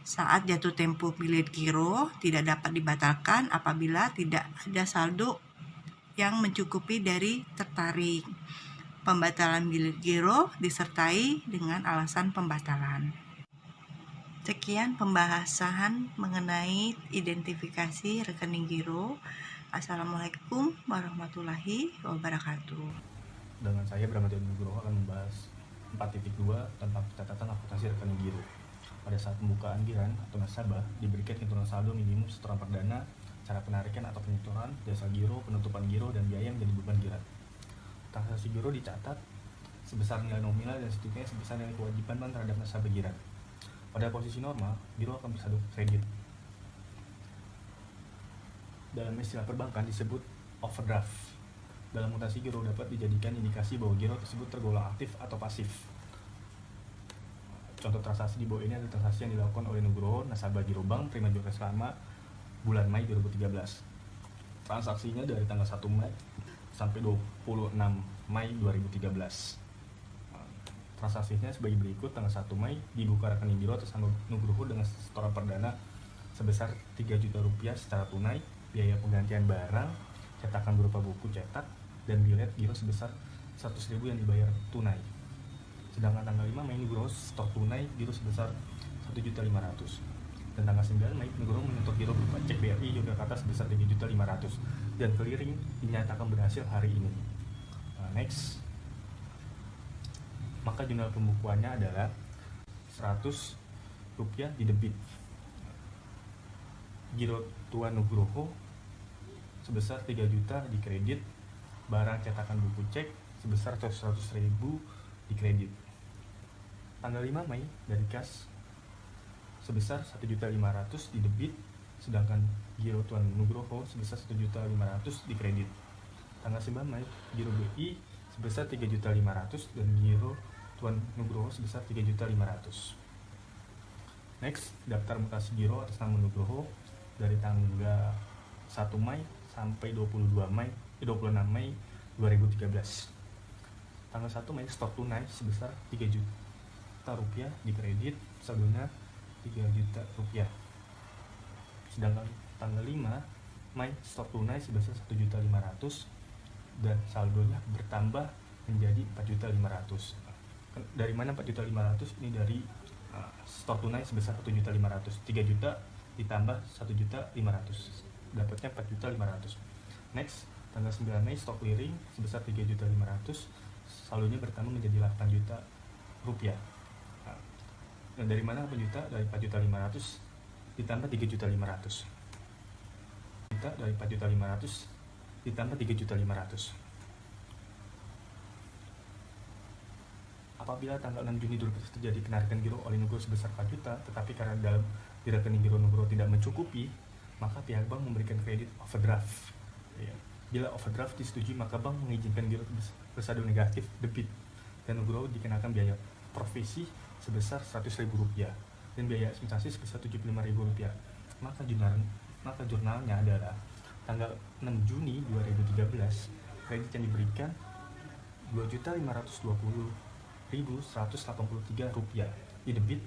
Saat jatuh tempo bilet giro tidak dapat dibatalkan apabila tidak ada saldo yang mencukupi dari tertarik. pembatalan bilet giro disertai dengan alasan pembatalan. Sekian pembahasan mengenai identifikasi rekening giro. Assalamualaikum warahmatullahi wabarakatuh. Dengan saya Bramantio Nugroho akan membahas 4.2 tentang catatan akuntansi rekening giro. Pada saat pembukaan giran atau nasabah diberikan hitungan saldo minimum setoran perdana, cara penarikan atau penyetoran, jasa giro, penutupan giro, dan biaya yang menjadi beban giran. Transaksi giro dicatat sebesar nilai nominal dan setidaknya sebesar nilai kewajiban bank terhadap nasabah giran. Pada posisi normal, giro akan bersaldo kredit. Dalam istilah perbankan disebut overdraft. Dalam mutasi giro dapat dijadikan indikasi bahwa giro tersebut tergolong aktif atau pasif. Contoh transaksi di bawah ini adalah transaksi yang dilakukan oleh Nugroho, nasabah giro bank, terima jual selama bulan Mei 2013. Transaksinya dari tanggal 1 Mei sampai 26 Mei 2013. Transaksinya sebagai berikut. Tanggal 1 Mei dibuka rekening giro atas nama Nugroho dengan setoran perdana sebesar 3 juta rupiah secara tunai, biaya penggantian barang, cetakan berupa buku cetak, dan bilet giro sebesar 100.000 yang dibayar tunai. Sedangkan tanggal 5 Mei Nugroho stok tunai giro sebesar 1.500.000. Dan tanggal 9 Mei Nugroho menyetor giro berupa cek BRI Yogyakarta sebesar 3.500.000 dan clearing dinyatakan berhasil hari ini. Next. Maka jurnal pembukuannya adalah 100 rupiah di debit giro Tuan Nugroho sebesar 3 juta di kredit, barang cetakan buku cek sebesar 100.000 di kredit. Tanggal 5 Mei dari kas sebesar 1.500.000 di debit, sedangkan giro Tuan Nugroho sebesar 1.500.000 di kredit. Tanggal 9 Mei giro BI sebesar 3.500.000 dan giro Tuan Nugroho sebesar 3.500.000. Next, daftar mutasi giro atas nama Nugroho dari tanggal 1 Mei sampai 26 Mei 2013. Tanggal 1 Mei stok tunai sebesar 3 juta rupiah di kredit, saldonya 3 juta rupiah. Sedangkan tanggal 5 Mei stok tunai sebesar 1.500.000 dan saldonya bertambah menjadi 4.500.000. Dari mana 4.500.000? Ini dari stok tunai sebesar 1.500.000. 3 juta ditambah 1.500.000, dapatnya 4.500.000. Next, tanggal 9 Mei stok clearing sebesar 3.500.000, saldonya bertambah menjadi 8 juta rupiah. Dan dari mana 8 juta? Dari 4.500.000 ditambah 3.500.000. Dari 4.500.000 ditambah 3.500.000. Apabila tanggal 6 Juni 2013 terjadi kenaikan giro oleh Nugroho sebesar 4 juta, tetapi karena dalam di rekening giro Nugroho tidak mencukupi, maka pihak bank memberikan kredit overdraft. Bila overdraft disetujui, maka bank mengizinkan giro bersaldo negatif debit dan Nugroho dikenakan biaya provisi sebesar Rp100.000 dan biaya administrasi sebesar Rp75.000. Maka jurnalnya adalah tanggal 6 Juni 2013 kredit yang diberikan Rp2.520.183 di debit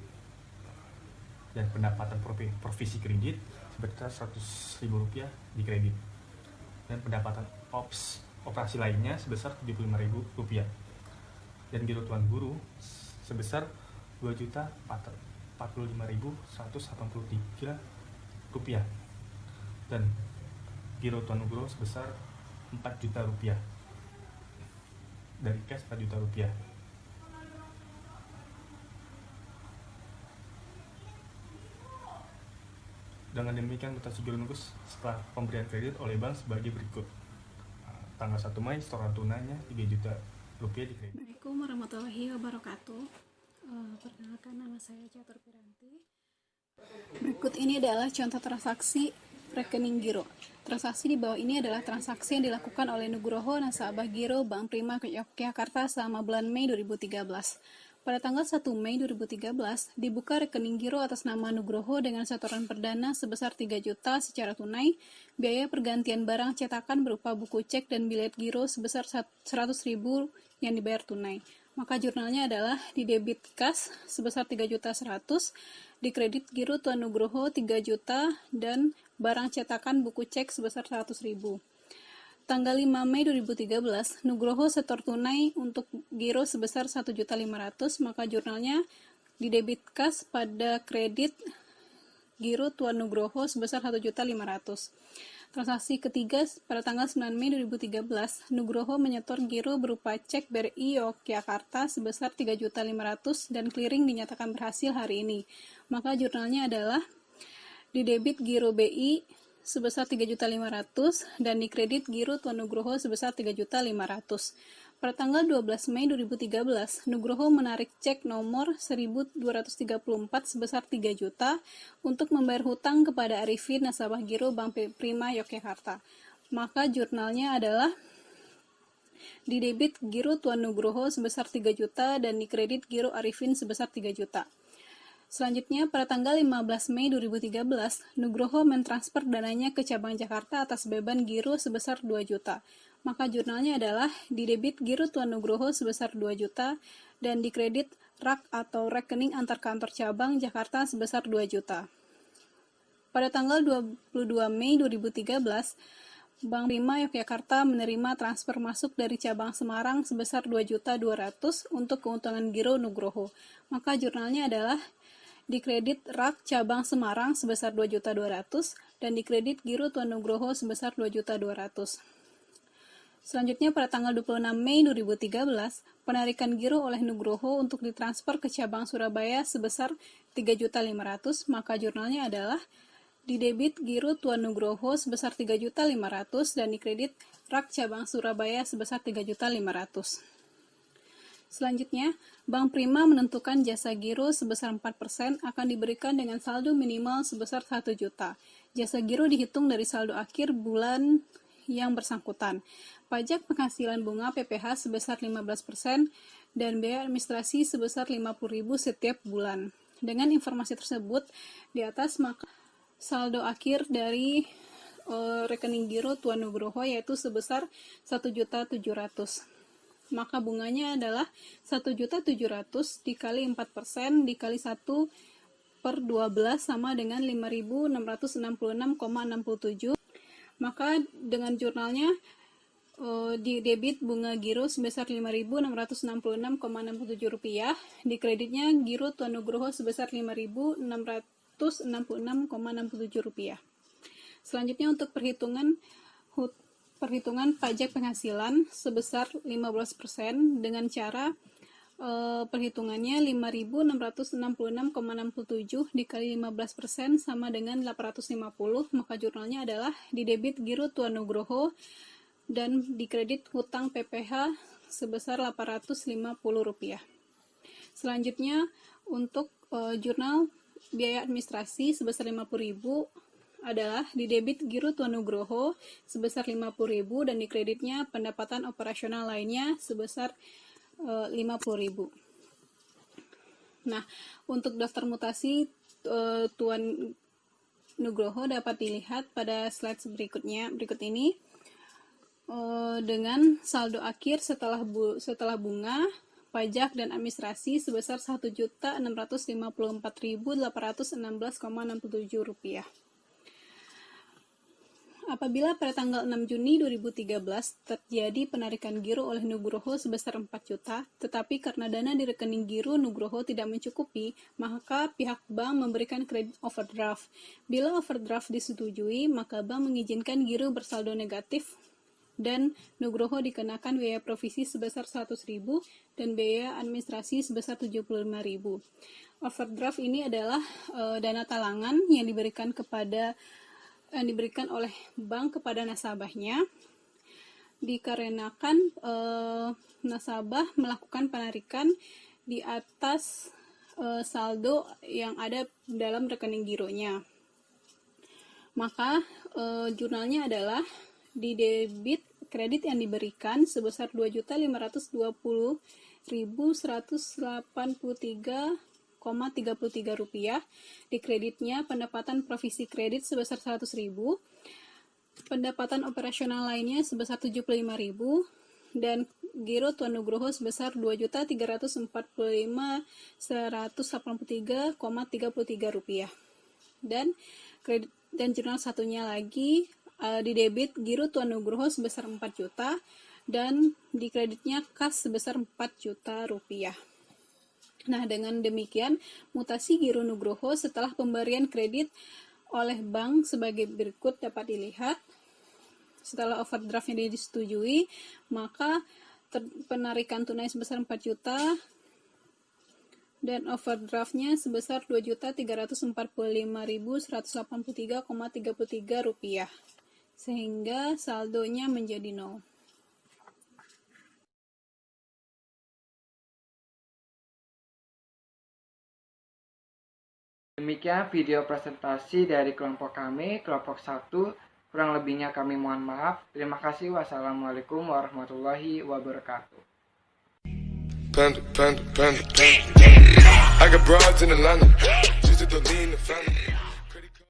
dan pendapatan provisi kredit sebesar Rp100.000 di kredit dan pendapatan operasi lainnya sebesar Rp75.000 dan giro Tuan Guru sebesar Rp2.045.183 dan giro Tuan Guru sebesar Rp4 juta dari cash Rp4 juta. Dengan demikian mutasi giro Nugroho setelah pemberian kredit oleh bank sebagai berikut. Tanggal 1 Mei setoran tunainya Rp3 juta di kredit. Assalamualaikum warahmatullahi wabarakatuh. Perkenalkan, nama saya Catur Piranti. Berikut ini adalah contoh transaksi rekening giro. Transaksi di bawah ini adalah transaksi yang dilakukan oleh Nugroho, nasabah giro Bank Prima Yogyakarta selama bulan Mei 2013. Pada tanggal 1 Mei 2013, dibuka rekening giro atas nama Nugroho dengan setoran perdana sebesar 3 juta secara tunai, biaya pergantian barang cetakan berupa buku cek dan bilet giro sebesar 100.000 yang dibayar tunai. Maka jurnalnya adalah di debit kas sebesar 3.100.000, di kredit giro Tuan Nugroho 3 juta, dan barang cetakan buku cek sebesar 100.000. tanggal 5 Mei 2013, Nugroho setor tunai untuk giro sebesar 1.500.000, maka jurnalnya didebit kas pada kredit giro Tuan Nugroho sebesar 1.500.000. Transaksi ketiga pada tanggal 9 Mei 2013, Nugroho menyetor giro berupa cek BRI Yogyakarta sebesar 3.500.000 dan clearing dinyatakan berhasil hari ini. Maka jurnalnya adalah didebit giro BI sebesar 3.500.000 dan dikredit giro Tuan Nugroho sebesar 3.500.000. Pada tanggal 12 Mei 2013, Nugroho menarik cek nomor 1234 sebesar 3 juta untuk membayar hutang kepada Arifin nasabah giro Bank Prima Yogyakarta. Maka jurnalnya adalah didebit giro Tuan Nugroho sebesar 3 juta dan dikredit giro Arifin sebesar 3 juta. Selanjutnya, pada tanggal 15 Mei 2013, Nugroho mentransfer dananya ke cabang Jakarta atas beban giro sebesar 2 juta. Maka jurnalnya adalah didebit giro Tuan Nugroho sebesar 2 juta dan dikredit RAK atau rekening antar kantor cabang Jakarta sebesar 2 juta. Pada tanggal 22 Mei 2013, Bank Prima Yogyakarta menerima transfer masuk dari cabang Semarang sebesar 2.200.000 untuk keuntungan giro Nugroho. Maka jurnalnya adalah dikredit RAK cabang Semarang sebesar 2.200.000 dan dikredit giro Tuan Nugroho sebesar 2.200.000. Selanjutnya pada tanggal 26 Mei 2013, penarikan giro oleh Nugroho untuk ditransfer ke cabang Surabaya sebesar 3.500.000, maka jurnalnya adalah didebit giro Tuan Nugroho sebesar 3.500.000 dan dikredit RAK cabang Surabaya sebesar 3.500.000. Selanjutnya, Bank Prima menentukan jasa giro sebesar 4% akan diberikan dengan saldo minimal sebesar 1 juta. Jasa giro dihitung dari saldo akhir bulan yang bersangkutan. Pajak penghasilan bunga PPh sebesar 15% dan biaya administrasi sebesar 50.000 setiap bulan. Dengan informasi tersebut di atas, maka saldo akhir dari rekening giro Tuan Nugroho yaitu sebesar 1.700.000. Maka bunganya adalah 1.700.000 dikali 4% dikali 1/12 sama dengan 5.666,67. Maka dengan jurnalnya di debit bunga giro sebesar 5.666,67 rupiah, di kreditnya giro Tuan Nugroho sebesar 5.666,67 rupiah. Selanjutnya untuk perhitungan pajak penghasilan sebesar 15% dengan cara perhitungannya 5.666,67 dikali 15% sama dengan 850, maka jurnalnya adalah didebit giro Tuan Nugroho dan dikredit hutang PPh sebesar 850 rupiah. Selanjutnya untuk jurnal biaya administrasi sebesar 50.000 adalah didebit giro Tuan Nugroho sebesar 50.000 dan dikreditnya pendapatan operasional lainnya sebesar 50.000. Nah, untuk daftar mutasi Tuan Nugroho dapat dilihat pada slide berikut ini dengan saldo akhir setelah bunga, pajak dan administrasi sebesar 1.654.816,67 rupiah. Apabila pada tanggal 6 Juni 2013 terjadi penarikan giro oleh Nugroho sebesar 4 juta, tetapi karena dana di rekening giro Nugroho tidak mencukupi, maka pihak bank memberikan kredit overdraft. Bila overdraft disetujui, maka bank mengizinkan giro bersaldo negatif dan Nugroho dikenakan biaya provisi sebesar 100.000 dan biaya administrasi sebesar 75.000. Overdraft ini adalah dana talangan yang diberikan oleh bank kepada nasabahnya dikarenakan nasabah melakukan penarikan di atas saldo yang ada dalam rekening gironya. Maka jurnalnya adalah di debit kredit yang diberikan sebesar 2.520.183,33 rupiah, di kreditnya pendapatan provisi kredit sebesar 100.000, pendapatan operasional lainnya sebesar 75.000, dan giro Tuan Nugroho sebesar 2.345.183,33 rupiah. Dan jurnal satunya lagi di debit Giro Tuan Nugroho sebesar 4 juta dan di kreditnya kas sebesar 4 juta rupiah. Nah, dengan demikian mutasi Giro Nugroho setelah pemberian kredit oleh bank sebagai berikut dapat dilihat. Setelah overdraftnya disetujui, maka penarikan tunai sebesar 4 juta dan overdraftnya sebesar 2.345.183,33 rupiah, sehingga saldonya menjadi 0. Demikian video presentasi dari kelompok kami, kelompok 1. Kurang lebihnya kami mohon maaf. Terima kasih. Wassalamualaikum warahmatullahi wabarakatuh. I got broads in Atlanta, just to lean the family.